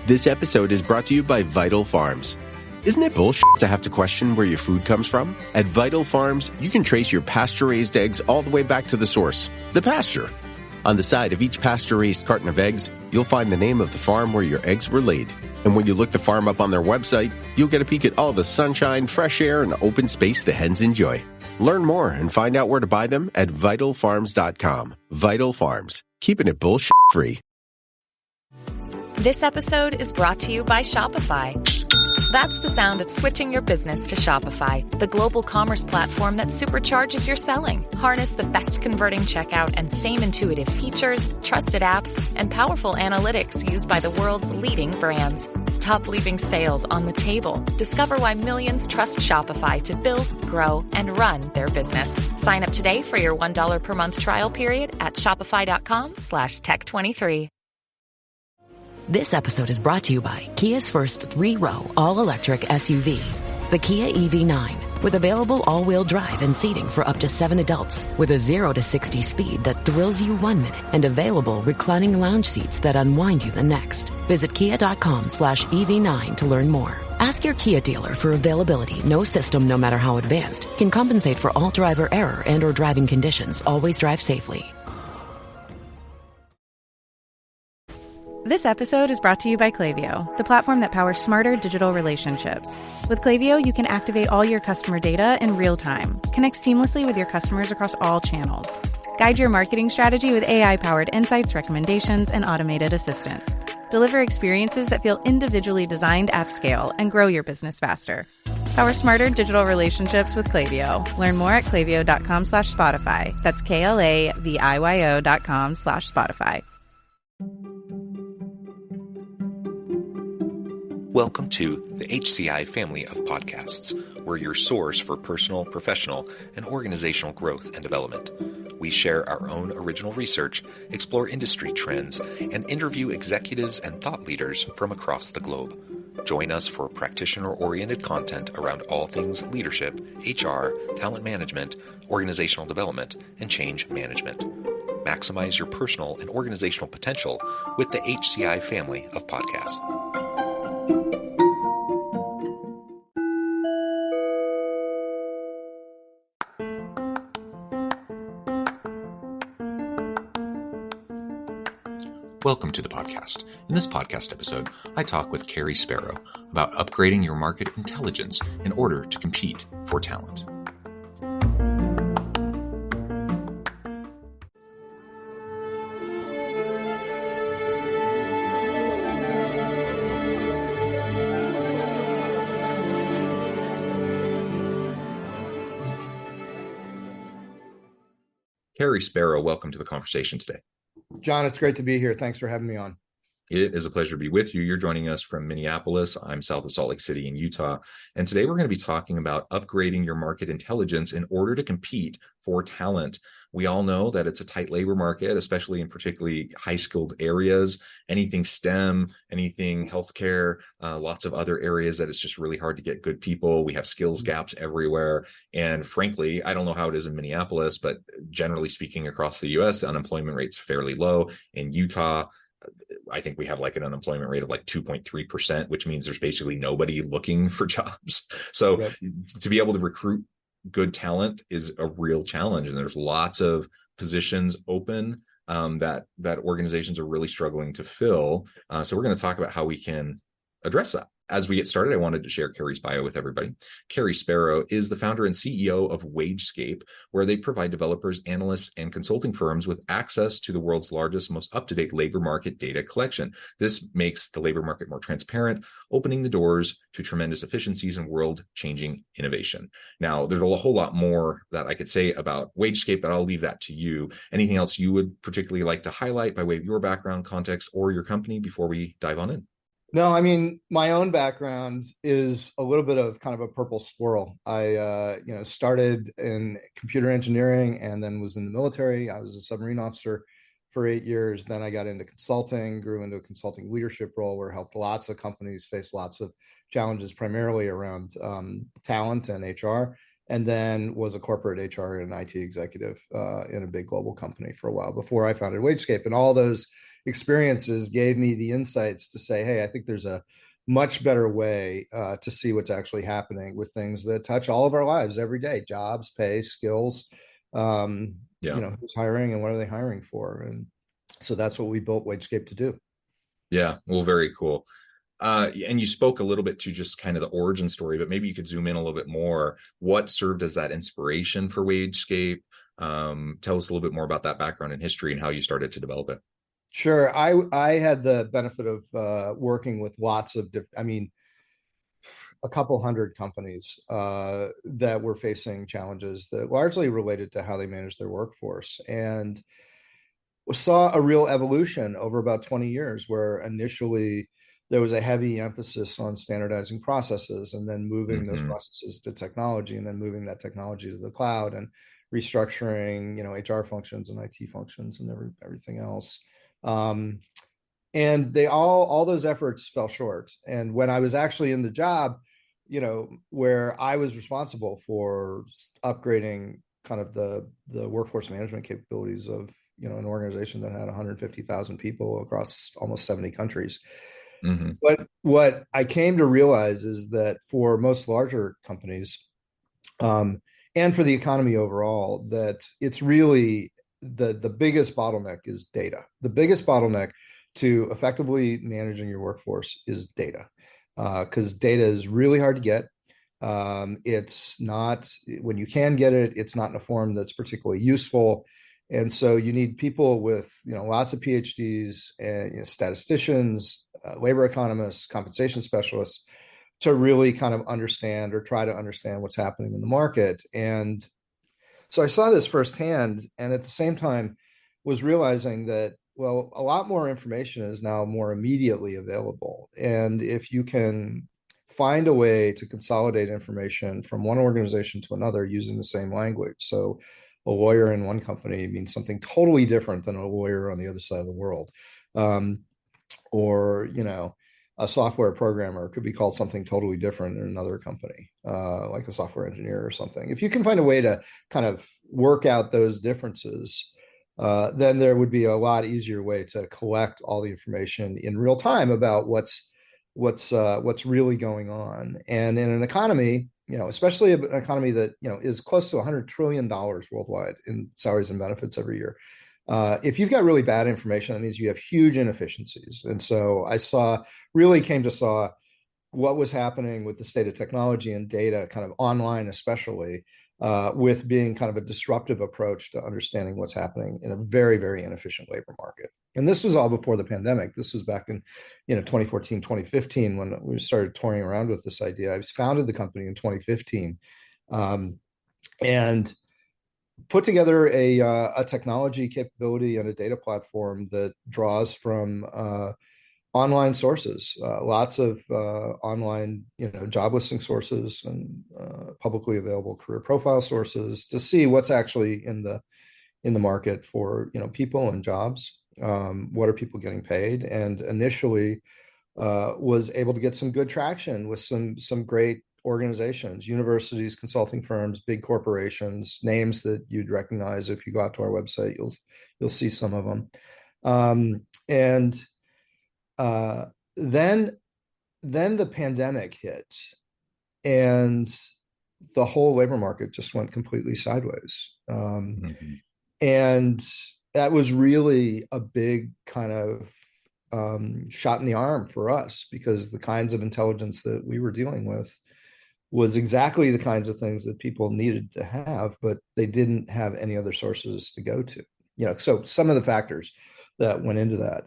This episode is brought to you by Vital Farms. Isn't it bullshit to have to question where your food comes from? At Vital Farms, you can trace your pasture-raised eggs all the way back to the source, the pasture. On the side of each pasture-raised carton of eggs, you'll find the name of the farm where your eggs were laid. And when you look the farm up on their website, you'll get a peek at all the sunshine, fresh air, and open space the hens enjoy. Learn more and find out where to buy them at vitalfarms.com. Vital Farms, keeping it bullshit free. This episode is brought to you by Shopify. That's the sound of switching your business to Shopify, the global commerce platform that supercharges your selling. Harness the best converting checkout and same intuitive features, trusted apps, and powerful analytics used by the world's leading brands. Stop leaving sales on the table. Discover why millions trust Shopify to build, grow, and run their business. Sign up today for your $1 per month trial period at shopify.com/tech23. This episode is brought to you by Kia's first 3-row all-electric SUV, the Kia EV9, with available all-wheel drive and seating for up to 7 adults, with a 0 to 60 speed that thrills you 1 minute and available reclining lounge seats that unwind you the next. Visit kia.com/EV9 to learn more. Ask your Kia dealer for availability. No system, no matter how advanced, can compensate for all driver error and or driving conditions. Always drive safely. This episode is brought to you by Klaviyo, the platform that powers smarter digital relationships. With Klaviyo, you can activate all your customer data in real time, connect seamlessly with your customers across all channels, guide your marketing strategy with AI-powered insights, recommendations, and automated assistance, deliver experiences that feel individually designed at scale, and grow your business faster. Power smarter digital relationships with Klaviyo. Learn more at klaviyo.com/Spotify. That's KLAVIYO.com/Spotify. Welcome to the HCI family of podcasts. We're your source for personal, professional, and organizational growth and development. We share our own original research, explore industry trends, and interview executives and thought leaders from across the globe. Join us for practitioner-oriented content around all things leadership, HR, talent management, organizational development, and change management. Maximize your personal and organizational potential with the HCI family of podcasts. Welcome to the podcast. In this podcast episode, I talk with Cary Sparrow about upgrading your market intelligence in order to compete for talent. Cary Sparrow, welcome to the conversation today. John, it's great to be here. Thanks for having me on. It is a pleasure to be with you. You're joining us from Minneapolis. I'm south of Salt Lake City in Utah. And today we're going to be talking about upgrading your market intelligence in order to compete for talent. We all know that it's a tight labor market, especially in particularly high-skilled areas, anything STEM, anything healthcare, lots of other areas that it's just really hard to get good people. We have skills gaps everywhere. And frankly, I don't know how it is in Minneapolis, but generally speaking, across the U.S., the unemployment rate's fairly low. In Utah, I think we have like an unemployment rate of like 2.3%, which means there's basically nobody looking for jobs. So Yep. To be able to recruit good talent is a real challenge. And there's lots of positions open that organizations are really struggling to fill. So we're going to talk about how we can address that. As we get started, I wanted to share Cary's bio with everybody. Cary Sparrow is the founder and CEO of WageScape, where they provide developers, analysts, and consulting firms with access to the world's largest, most up-to-date labor market data collection. This makes the labor market more transparent, opening the doors to tremendous efficiencies and world-changing innovation. Now, there's a whole lot more that I could say about WageScape, but I'll leave that to you. Anything else you would particularly like to highlight by way of your background, context, or your company before we dive on in? No, I mean, my own background is a little bit of kind of a purple squirrel. I, started in computer engineering and then was in the military. I was a submarine officer for 8 years. Then I got into consulting, grew into a consulting leadership role where I helped lots of companies face lots of challenges, primarily around talent and HR. and then was a corporate HR and IT executive in a big global company for a while before I founded WageScape. And all those experiences gave me the insights to say, hey, I think there's a much better way to see what's actually happening with things that touch all of our lives every day: jobs, pay, skills, who's hiring and what are they hiring for. And so that's what we built WageScape to do. Yeah, well, very cool. And you spoke a little bit to just kind of the origin story, but maybe you could zoom in a little bit more. What served as that inspiration for WageScape? Tell us a little bit more about that background and history and how you started to develop it. Sure. I had the benefit of working with lots of a couple hundred companies that were facing challenges that largely related to how they manage their workforce, and saw a real evolution over about 20 years, where initially there was a heavy emphasis on standardizing processes and then moving those processes to technology, and then moving that technology to the cloud, and restructuring, HR functions and IT functions and everything else. And they all those efforts fell short. And when I was actually in the job, where I was responsible for upgrading kind of the workforce management capabilities of, an organization that had 150,000 people across almost 70 countries. But what I came to realize is that for most larger companies, and for the economy overall, that it's really the biggest bottleneck is data. The biggest bottleneck to effectively managing your workforce is data, because data is really hard to get. It's not, when you can get it, it's not in a form that's particularly useful. And so you need people with, lots of PhDs and statisticians, labor economists, compensation specialists, to really kind of understand or try to understand what's happening in the market. And so I saw this firsthand, and at the same time was realizing that, well, a lot more information is now more immediately available. And if you can find a way to consolidate information from one organization to another using the same language. So a lawyer in one company means something totally different than a lawyer on the other side of the world. Or, a software programmer could be called something totally different in another company, like a software engineer or something. If you can find a way to kind of work out those differences, then there would be a lot easier way to collect all the information in real time about what's really going on. And in an economy, especially an economy that, is close to $100 trillion worldwide in salaries and benefits every year. If you've got really bad information, that means you have huge inefficiencies. And so I came to saw what was happening with the state of technology and data, kind of online especially, with being kind of a disruptive approach to understanding what's happening in a very, very inefficient labor market. And this was all before the pandemic. This was back in 2014, 2015, when we started toying around with this idea. I founded the company in 2015, and put together a technology capability and a data platform that draws from online sources, lots of online, job listing sources and publicly available career profile sources, to see what's actually in the market for, people and jobs. What are people getting paid? And initially was able to get some good traction with some great organizations, universities, consulting firms, big corporations, names that you'd recognize. If you go out to our website, you'll see some of them. Then the pandemic hit, and the whole labor market just went completely sideways. And that was really a big kind of shot in the arm for us, because the kinds of intelligence that we were dealing with was exactly the kinds of things that people needed to have, but they didn't have any other sources to go to. So some of the factors that went into that.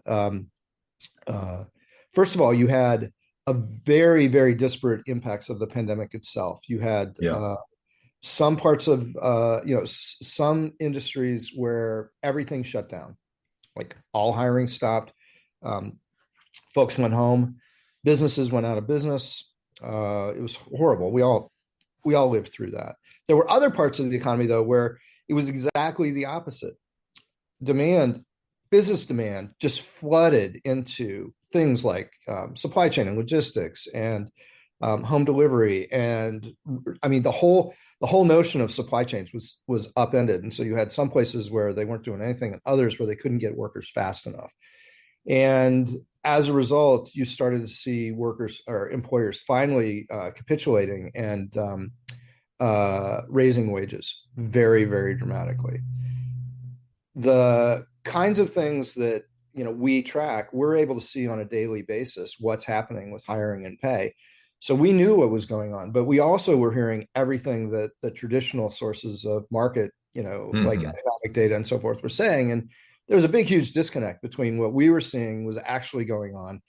First of all, you had a very, very disparate impacts of the pandemic itself. You had some parts of, some industries where everything shut down, like all hiring stopped. Folks went home, businesses went out of business. It was horrible. We all lived through that. There were other parts of the economy, though, where it was exactly the opposite. Business demand just flooded into things like supply chain and logistics and home delivery, and I mean the whole notion of supply chains was upended. And so you had some places where they weren't doing anything, and others where they couldn't get workers fast enough. And as a result, you started to see workers or employers finally capitulating and raising wages very, very dramatically. The kinds of things that we track, we're able to see on a daily basis what's happening with hiring and pay. So we knew what was going on, but we also were hearing everything that the traditional sources of market, like economic data and so forth, were saying. And there was a big, huge disconnect between what we were seeing was actually going on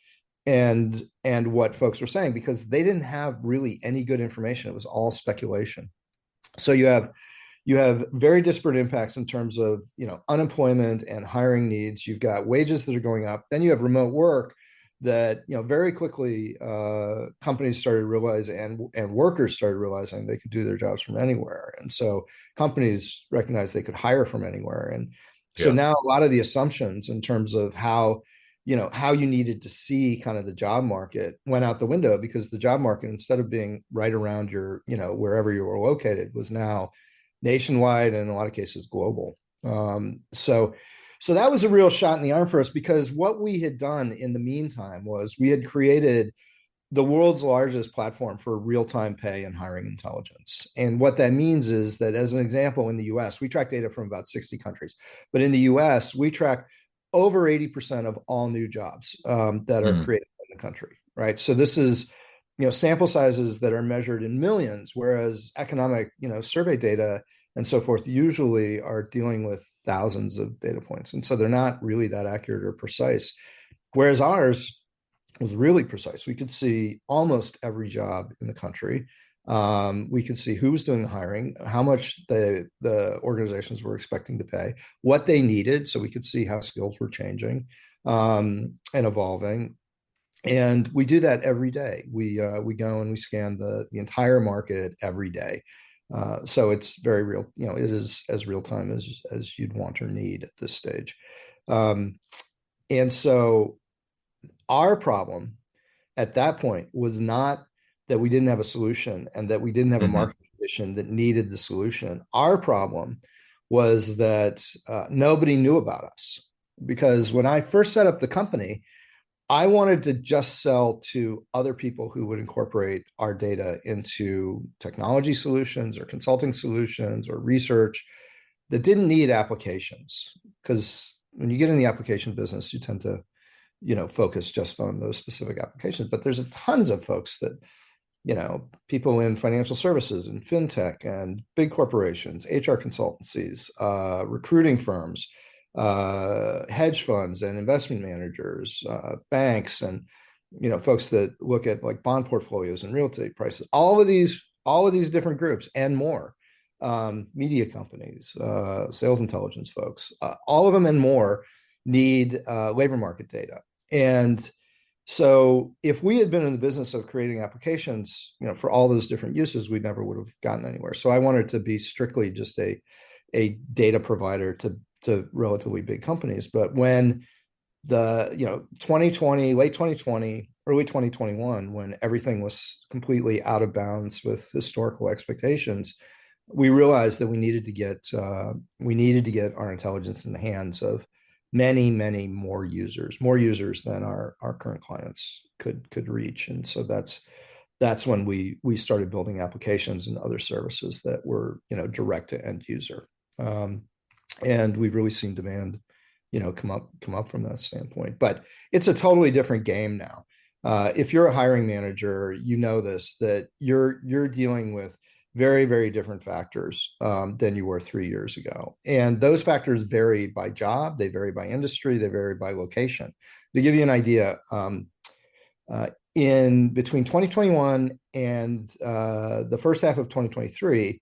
and what folks were saying, because they didn't have really any good information. It was all speculation. So you have very disparate impacts in terms of unemployment and hiring needs. You've got wages that are going up. Then you have remote work that very quickly companies started realizing and workers started realizing they could do their jobs from anywhere. And so companies recognized they could hire from anywhere. And so now a lot of the assumptions in terms of how you needed to see kind of the job market went out the window, because the job market, instead of being right around your wherever you were located, was now nationwide and in a lot of cases global. So that was a real shot in the arm for us, because what we had done in the meantime was we had created the world's largest platform for real-time pay and hiring intelligence. And what that means is that, as an example, in the US, we track data from about 60 countries, but in the US, we track over 80% of all new jobs that are created in the country, right? So this is sample sizes that are measured in millions, whereas economic survey data and so forth usually are dealing with thousands of data points. And so they're not really that accurate or precise. Whereas ours was really precise. We could see almost every job in the country. We could see who was doing the hiring, how much the organizations were expecting to pay, what they needed. So we could see how skills were changing and evolving. And we do that every day. We go and we scan the entire market every day. So it's very real. It is as real time as you'd want or need at this stage. And so our problem at that point was not that we didn't have a solution and that we didn't have a market condition that needed the solution. Our problem was that nobody knew about us, because when I first set up the company, I wanted to just sell to other people who would incorporate our data into technology solutions or consulting solutions or research that didn't need applications. Because when you get in the application business, you tend to, focus just on those specific applications. But there's tons of folks that, people in financial services and fintech and big corporations, HR consultancies, recruiting firms, hedge funds and investment managers, banks, and folks that look at like bond portfolios and real estate prices. All of these different groups and more, media companies, sales intelligence folks, all of them and more need labor market data. And so if we had been in the business of creating applications, for all those different uses, we never would have gotten anywhere. So I wanted to be strictly just a data provider to relatively big companies. But when the 2020, late 2020, early 2021, when everything was completely out of bounds with historical expectations, we realized that we needed to get our intelligence in the hands of many, many more users than our current clients could reach. And so that's when we started building applications and other services that were direct to end user. And we've really seen demand, come up from that standpoint. But it's a totally different game now. If you're a hiring manager, that you're dealing with very, very different factors than you were 3 years ago. And those factors vary by job, they vary by industry, they vary by location. To give you an idea, in between 2021 and the first half of 2023,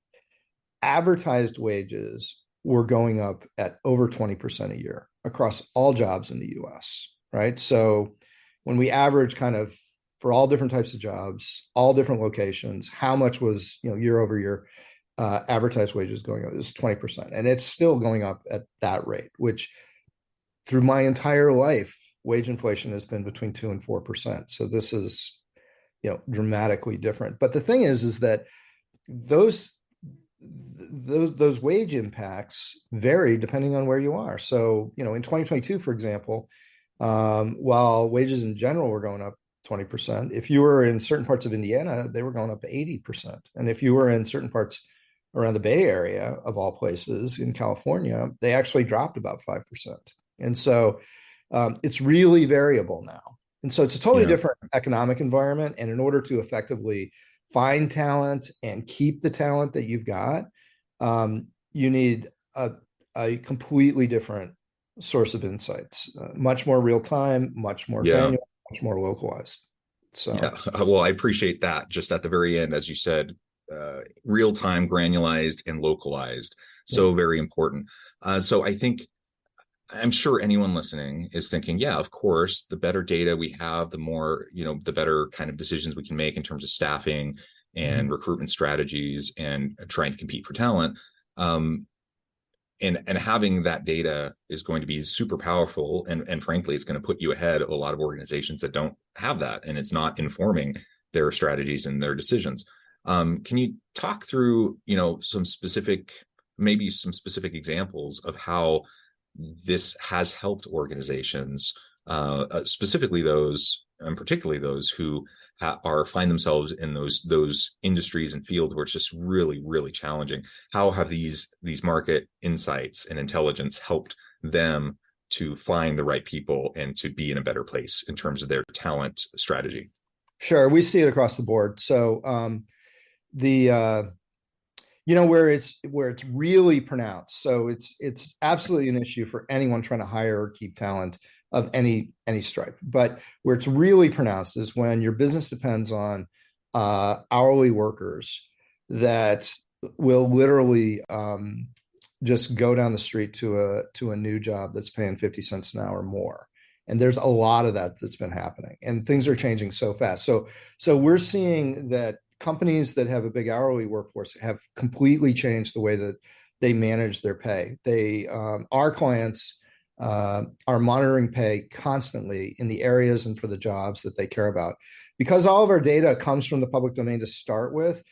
advertised wages were going up at over 20% a year across all jobs in the US, right? So when we average kind of for all different types of jobs, all different locations, how much was, year over year advertised wages going up? It was 20%. And it's still going up at that rate, which through my entire life, wage inflation has been between 2% and 4%. So this is, dramatically different. But the thing is that those wage impacts vary depending on where you are. So, in 2022, for example, while wages in general were going up 20%, if you were in certain parts of Indiana, they were going up 80%. And if you were in certain parts around the Bay Area, of all places, in California, they actually dropped about 5%. And so it's really variable now. And so it's a totally different economic environment. And in order to effectively find talent and keep the talent that you've got, you need a completely different source of insights, much more real time, much more granular, much more localized. So, well, I appreciate that. Just at the very end, as you said, real time, granularized, and localized. So very important. So I'm sure anyone listening is thinking, yeah, of course, the better data we have, the more, the better kind of decisions we can make in terms of staffing and recruitment strategies and trying to compete for talent. And having that data is going to be super powerful. And frankly, it's going to put you ahead of a lot of organizations that don't have that. And it's not informing their strategies and their decisions. Can you talk through, some specific examples of how this has helped organizations, specifically those, and particularly those who find themselves in those industries and fields where it's just really, really challenging? How have these market insights and intelligence helped them to find the right people and to be in a better place in terms of their talent strategy? Sure, we see it across the board. So where it's really pronounced. So it's absolutely an issue for anyone trying to hire or keep talent of any stripe. But where it's really pronounced is when your business depends on hourly workers that will literally just go down the street to a new job that's paying 50 cents an hour more. And there's a lot of that's been happening, and things are changing so fast. So we're seeing that companies that have a big hourly workforce have completely changed the way that they manage their pay. Our clients are monitoring pay constantly in the areas and for the jobs that they care about. Because all of our data comes from the public domain to start with,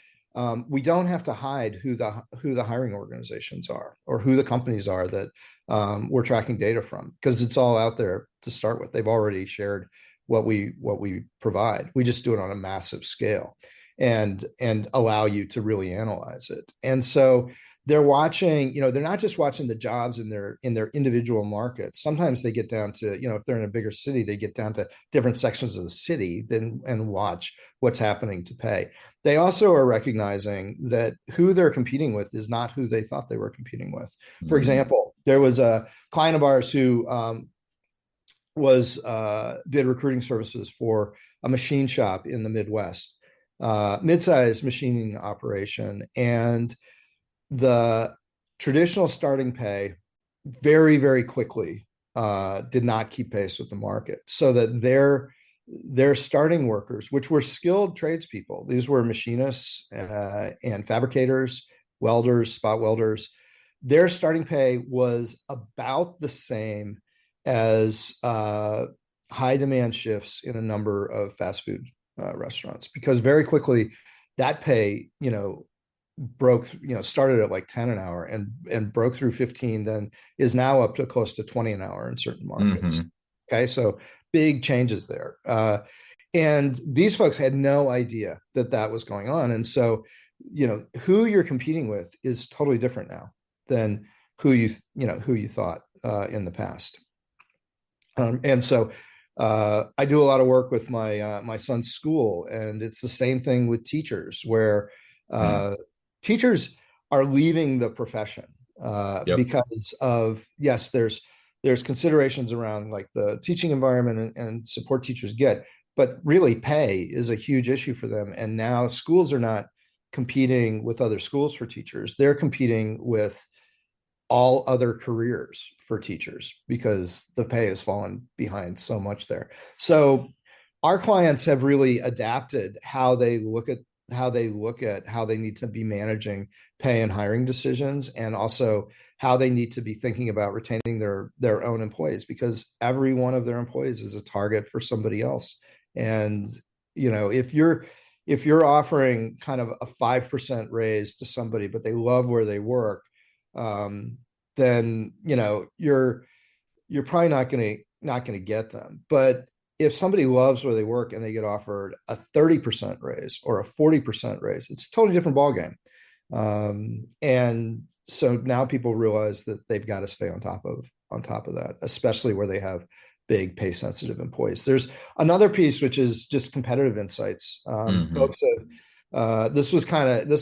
we don't have to hide who the hiring organizations are or who the companies are that we're tracking data from, because it's all out there to start with. They've already shared what we provide. We just do it on a massive scale and allow you to really analyze it. And so they're watching, they're not just watching the jobs in their individual markets. Sometimes they get down to, if they're in a bigger city, they get down to different sections of the city and watch what's happening to pay. They also are recognizing that who they're competing with is not who they thought they were competing with. For example, there was a client of ours who did recruiting services for a machine shop in the Midwest, mid-sized machining operation, and the traditional starting pay very, very quickly did not keep pace with the market, so that their starting workers, which were skilled tradespeople, these were machinists and fabricators, welders, spot welders, their starting pay was about the same as high demand shifts in a number of fast food restaurants, because very quickly that pay, started at like 10 an hour and broke through 15, then is now up to close to 20 an hour in certain markets. Okay, so big changes there. And these folks had no idea that was going on. And so, who you're competing with is totally different now than who you thought in the past. And so I do a lot of work with my son's school, and it's the same thing with teachers, where teachers are leaving the profession because of, yes, there's considerations around like the teaching environment and support teachers get, but really pay is a huge issue for them. And now schools are not competing with other schools for teachers. They're competing with all other careers for teachers because the pay has fallen behind so much there. So our clients have really adapted how they look at how they need to be managing pay and hiring decisions, and also how they need to be thinking about retaining their own employees, because every one of their employees is a target for somebody else. And if you're offering kind of a 5% raise to somebody, but they love where they work, then you're probably not going to get them. But if somebody loves where they work and they get offered a 30% raise or a 40% raise, it's a totally different ballgame. And so now people realize that they've got to stay on top of that, especially where they have big pay sensitive employees. There's another piece, which is just competitive insights. Folks have, this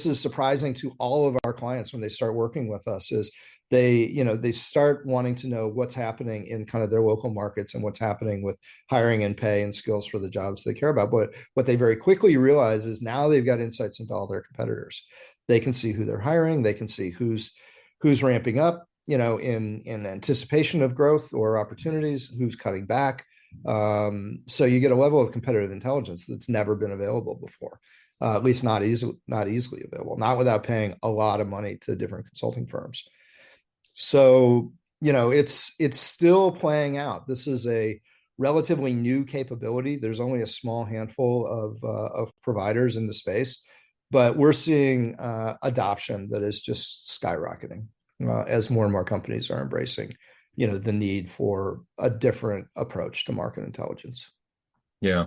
is surprising to all of our clients when they start working with us, is they start wanting to know what's happening in kind of their local markets and what's happening with hiring and pay and skills for the jobs they care about. But what they very quickly realize is now they've got insights into all their competitors. They can see who they're hiring. They can see who's ramping up, in anticipation of growth or opportunities, who's cutting back. So you get a level of competitive intelligence that's never been available before, at least not easily available, not without paying a lot of money to different consulting firms. So, it's still playing out. This is a relatively new capability. There's only a small handful of providers in the space, but we're seeing adoption that is just skyrocketing as more and more companies are embracing, the need for a different approach to market intelligence. Yeah.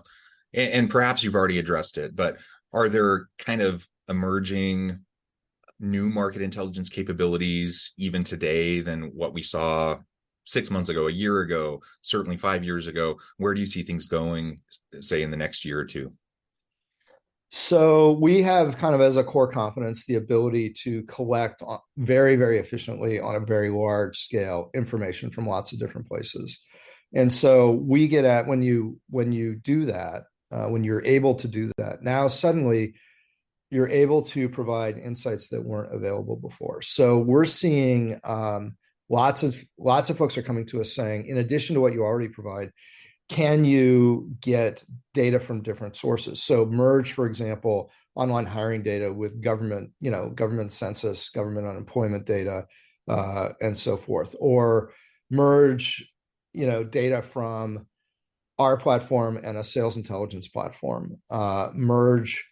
And perhaps you've already addressed it, but are there kind of emerging new market intelligence capabilities even today than what we saw 6 months ago, a year ago, certainly 5 years ago? Where do you see things going, say, in the next year or two? So we have kind of as a core competence the ability to collect very, very efficiently on a very large scale information from lots of different places. And so we get at when you do that, when you're able to do that, now suddenly you're able to provide insights that weren't available before. So we're seeing lots of folks are coming to us saying, in addition to what you already provide, can you get data from different sources? So merge, for example, online hiring data with government census, government unemployment data, and so forth, or merge, data from our platform and a sales intelligence platform, merge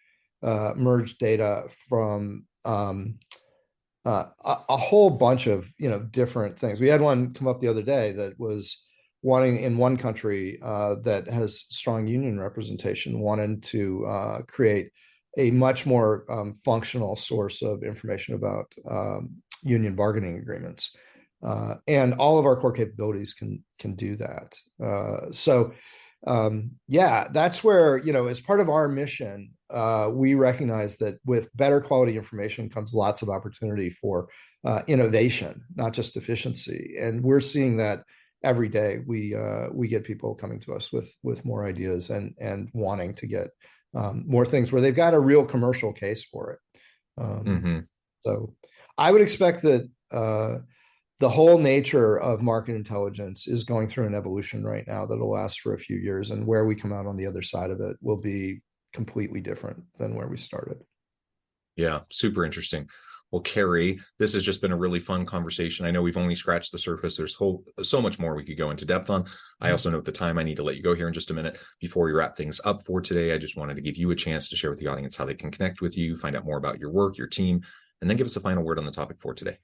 data from a whole bunch of different things. We had one come up the other day that was wanting, in one country that has strong union representation, wanted to create a much more functional source of information about union bargaining agreements. And all of our core capabilities can do that. That's where, as part of our mission, we recognize that with better quality information comes lots of opportunity for innovation, not just efficiency. And we're seeing that every day. We get people coming to us with more ideas and wanting to get more things where they've got a real commercial case for it. So I would expect that the whole nature of market intelligence is going through an evolution right now that'll last for a few years, and where we come out on the other side of it will be completely different than where we started. Yeah, super interesting. Well, Cary, this has just been a really fun conversation. I know we've only scratched the surface. There's so much more we could go into depth on. I also note the time. I need to let you go here in just a minute. Before we wrap things up for today, I just wanted to give you a chance to share with the audience how they can connect with you, find out more about your work, your team, and then give us a final word on the topic for today.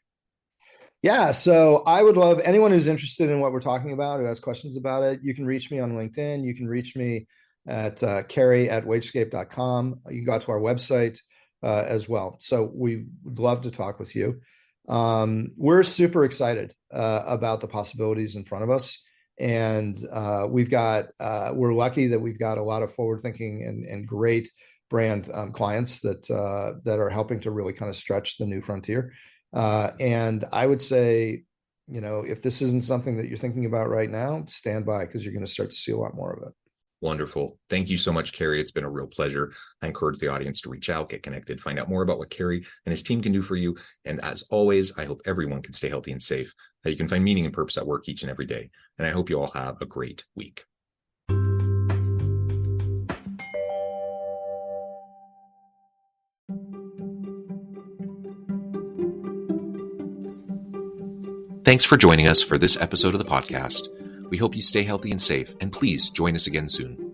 Yeah, so I would love anyone who's interested in what we're talking about, who has questions about it. You can reach me on LinkedIn. You can reach me at Cary@wagescape.com. You can go out to our website as well. So we would love to talk with you. We're super excited about the possibilities in front of us. And we're lucky that we've got a lot of forward thinking and great brand clients that are helping to really kind of stretch the new frontier. And I would say, if this isn't something that you're thinking about right now, stand by, because you're going to start to see a lot more of it. Wonderful. Thank you so much, Cary. It's been a real pleasure. I encourage the audience to reach out, get connected, find out more about what Cary and his team can do for you. And as always, I hope everyone can stay healthy and safe, that you can find meaning and purpose at work each and every day. And I hope you all have a great week. Thanks for joining us for this episode of the podcast. We hope you stay healthy and safe, and please join us again soon.